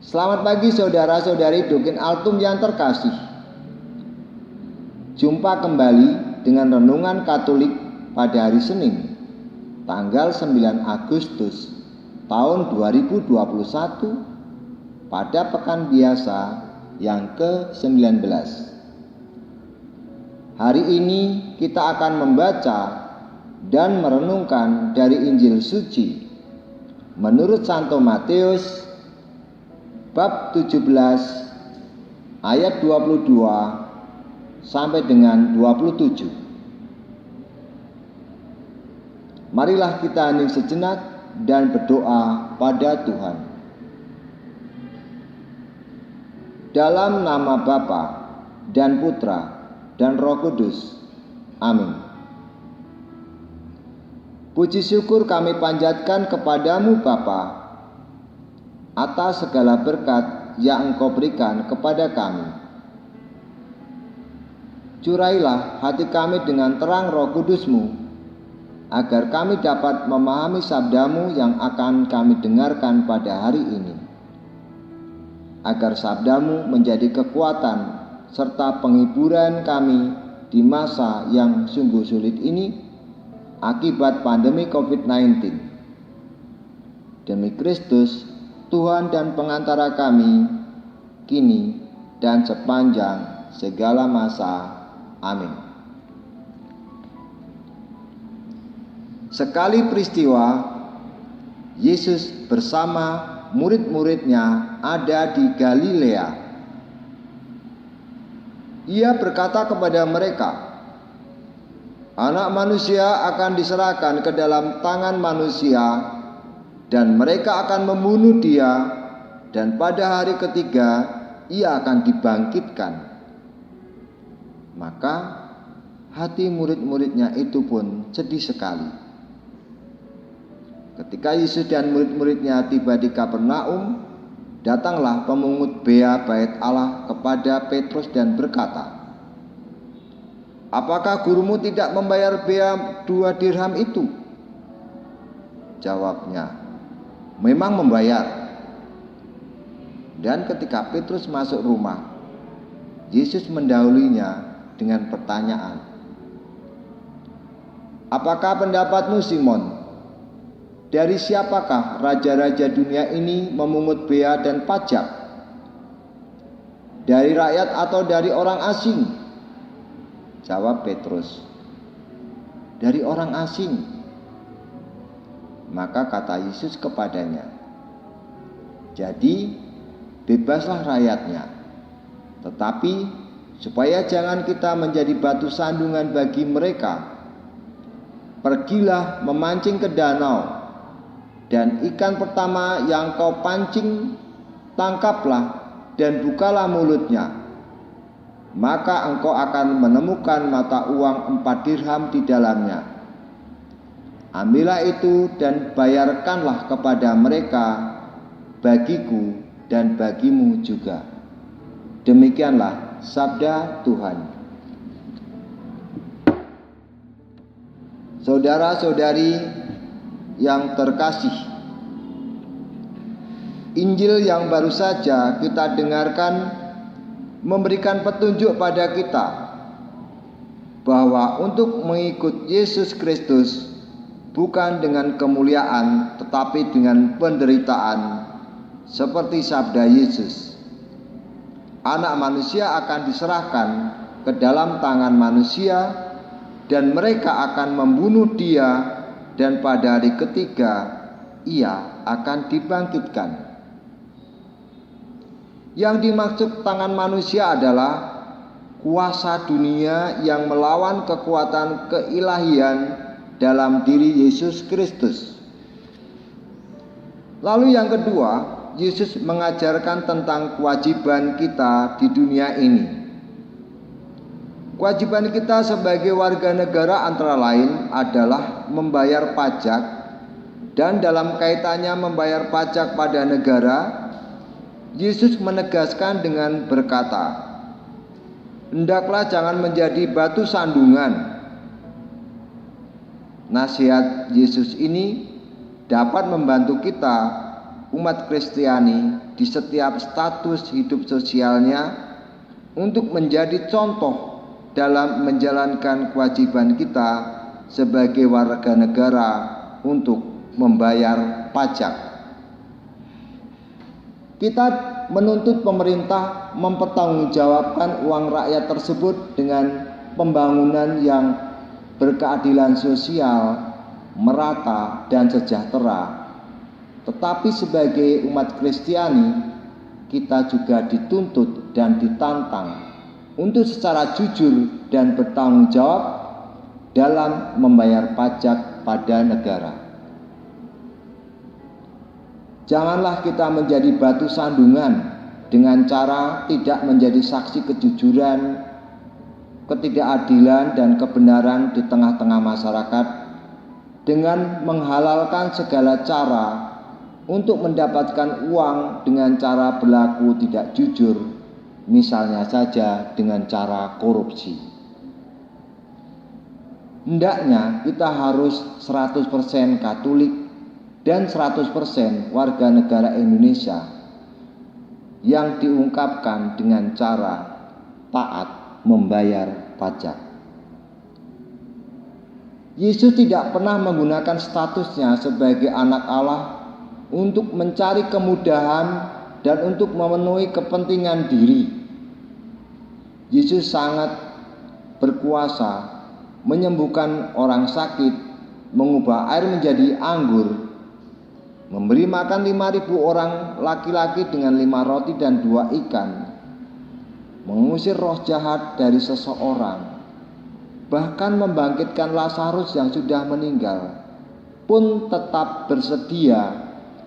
Selamat pagi saudara-saudari Dokin Altum yang terkasih. Jumpa kembali dengan Renungan Katolik pada hari Senin, tanggal 9 Agustus tahun 2021 pada pekan biasa yang ke-19. Hari ini kita akan membaca dan merenungkan dari Injil Suci menurut Santo Matius bab 17 ayat 22 sampai dengan 27. Marilah kita hening sejenak dan berdoa pada Tuhan. Dalam nama Bapa dan Putra dan Roh Kudus. Amin. Puji syukur kami panjatkan kepadamu Bapa atas segala berkat yang Engkau berikan kepada kami. Curailah hati kami dengan terang Roh Kudus-Mu, agar kami dapat memahami sabda-Mu yang akan kami dengarkan pada hari ini. Agar sabda-Mu menjadi kekuatan serta penghiburan kami di masa yang sungguh sulit ini akibat pandemi COVID-19. Demi Kristus, Tuhan dan pengantara kami, kini dan sepanjang segala masa. Amin. Sekali peristiwa, Yesus bersama murid-muridnya ada di Galilea. Ia berkata kepada mereka, Anak manusia akan diserahkan ke dalam tangan manusia, dan mereka akan membunuh dia, dan pada hari ketiga ia akan dibangkitkan. Maka hati murid-muridnya itu pun sedih sekali. Ketika Yesus dan murid-muridnya tiba di Kapernaum, datanglah pemungut bea bait Allah kepada Petrus dan berkata, Apakah gurumu tidak membayar bea 2 dirham itu? Jawabnya, Memang membayar. Dan ketika Petrus masuk rumah, Yesus mendahulunya dengan pertanyaan, Apakah pendapatmu Simon? Dari siapakah raja-raja dunia ini memungut bea dan pajak? Dari rakyat atau dari orang asing? Jawab Petrus, Dari orang asing. Maka kata Yesus kepadanya, Jadi bebaslah rakyatnya, tetapi supaya jangan kita menjadi batu sandungan bagi mereka, pergilah memancing ke danau, dan ikan pertama yang kau pancing tangkaplah dan bukalah mulutnya. Maka engkau akan menemukan mata uang 4 dirham di dalamnya. Ambillah itu dan bayarkanlah kepada mereka, bagiku dan bagimu juga. Demikianlah sabda Tuhan. Saudara-saudari yang terkasih, Injil yang baru saja kita dengarkan memberikan petunjuk pada kita bahwa untuk mengikut Yesus Kristus bukan dengan kemuliaan tetapi dengan penderitaan, seperti sabda Yesus. Anak manusia akan diserahkan ke dalam tangan manusia, dan mereka akan membunuh dia, dan pada hari ketiga ia akan dibangkitkan. Yang dimaksud tangan manusia adalah kuasa dunia yang melawan kekuatan keilahian dalam diri Yesus Kristus. Lalu yang kedua, Yesus mengajarkan tentang kewajiban kita di dunia ini. Kewajiban kita sebagai warga negara antara lain adalah membayar pajak, dan dalam kaitannya membayar pajak pada negara, Yesus menegaskan dengan berkata, Hendaklah jangan menjadi batu sandungan. Nasihat Yesus ini dapat membantu kita umat Kristiani di setiap status hidup sosialnya untuk menjadi contoh dalam menjalankan kewajiban kita sebagai warga negara untuk membayar pajak. Kita menuntut pemerintah mempertanggungjawabkan uang rakyat tersebut dengan pembangunan yang berkeadilan sosial, merata, dan sejahtera. Tetapi sebagai umat Kristiani, kita juga dituntut dan ditantang untuk secara jujur dan bertanggung jawab dalam membayar pajak pada negara. Janganlah kita menjadi batu sandungan dengan cara tidak menjadi saksi kejujuran, ketidakadilan, dan kebenaran di tengah-tengah masyarakat dengan menghalalkan segala cara untuk mendapatkan uang dengan cara berlaku tidak jujur, misalnya saja dengan cara korupsi. Hendaknya kita harus 100% Katolik dan 100% warga negara Indonesia yang diungkapkan dengan cara taat membayar pajak. Yesus tidak pernah menggunakan statusnya sebagai anak Allah untuk mencari kemudahan dan untuk memenuhi kepentingan diri. Yesus sangat berkuasa menyembuhkan orang sakit, mengubah air menjadi anggur, memberi makan 5.000 orang laki-laki dengan 5 roti dan 2 ikan, mengusir roh jahat dari seseorang, bahkan membangkitkan Lazarus yang sudah meninggal, pun tetap bersedia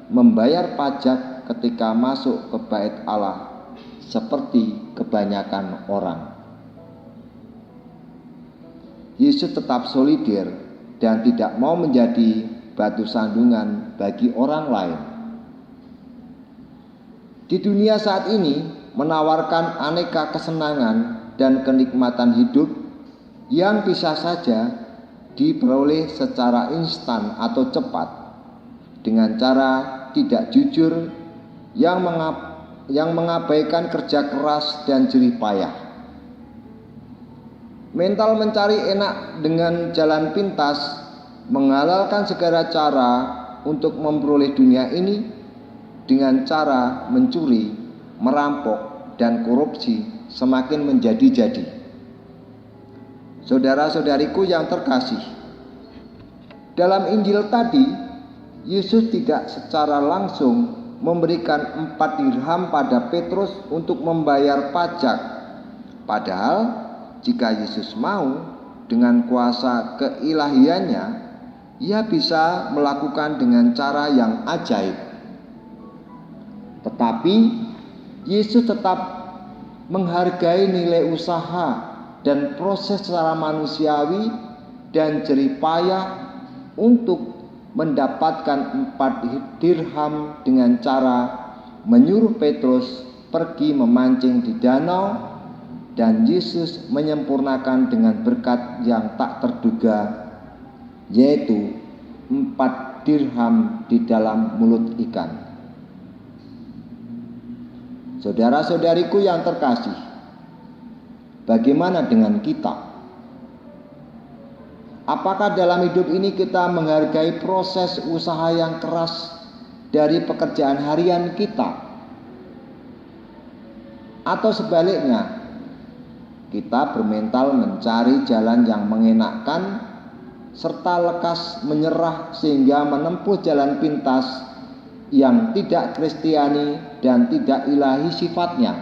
membayar pajak ketika masuk ke bait Allah seperti kebanyakan orang. Yesus tetap solider dan tidak mau menjadi batu sandungan bagi orang lain. Di dunia saat ini menawarkan aneka kesenangan dan kenikmatan hidup yang bisa saja diperoleh secara instan atau cepat dengan cara tidak jujur yang mengabaikan kerja keras dan jerih payah. Mental mencari enak dengan jalan pintas, menghalalkan segala cara untuk memperoleh dunia ini dengan cara mencuri, merampok, dan korupsi semakin menjadi-jadi. Saudara-saudariku yang terkasih, dalam Injil tadi, Yesus tidak secara langsung memberikan 4 dirham pada Petrus untuk membayar pajak. Padahal jika Yesus mau, dengan kuasa keilahiannya, ia bisa melakukan dengan cara yang ajaib. Tetapi Yesus tetap menghargai nilai usaha dan proses secara manusiawi dan jerih payah untuk mendapatkan 4 dirham dengan cara menyuruh Petrus pergi memancing di danau, dan Yesus menyempurnakan dengan berkat yang tak terduga, yaitu 4 dirham di dalam mulut ikan. Saudara-saudariku yang terkasih, bagaimana dengan kita? Apakah dalam hidup ini kita menghargai proses usaha yang keras dari pekerjaan harian kita? Atau sebaliknya, kita bermental mencari jalan yang mengenakkan serta lekas menyerah sehingga menempuh jalan pintas yang tidak Kristiani dan tidak ilahi sifatnya?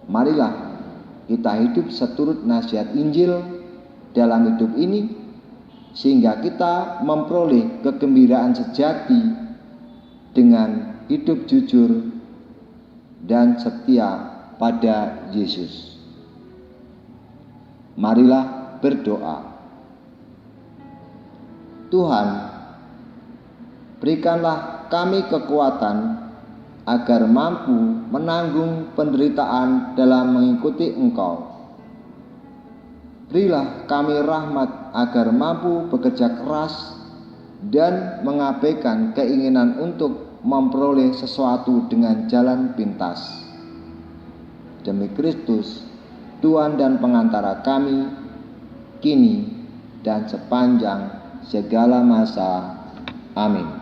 Marilah kita hidup seturut nasihat Injil dalam hidup ini, sehingga kita memperoleh kegembiraan sejati dengan hidup jujur dan setia pada Yesus. Marilah berdoa. Tuhan, berikanlah kami kekuatan agar mampu menanggung penderitaan dalam mengikuti Engkau. Berilah kami rahmat agar mampu bekerja keras dan mengabaikan keinginan untuk memperoleh sesuatu dengan jalan pintas. Demi Kristus, Tuhan dan pengantara kami, kini dan sepanjang segala masa. Amin.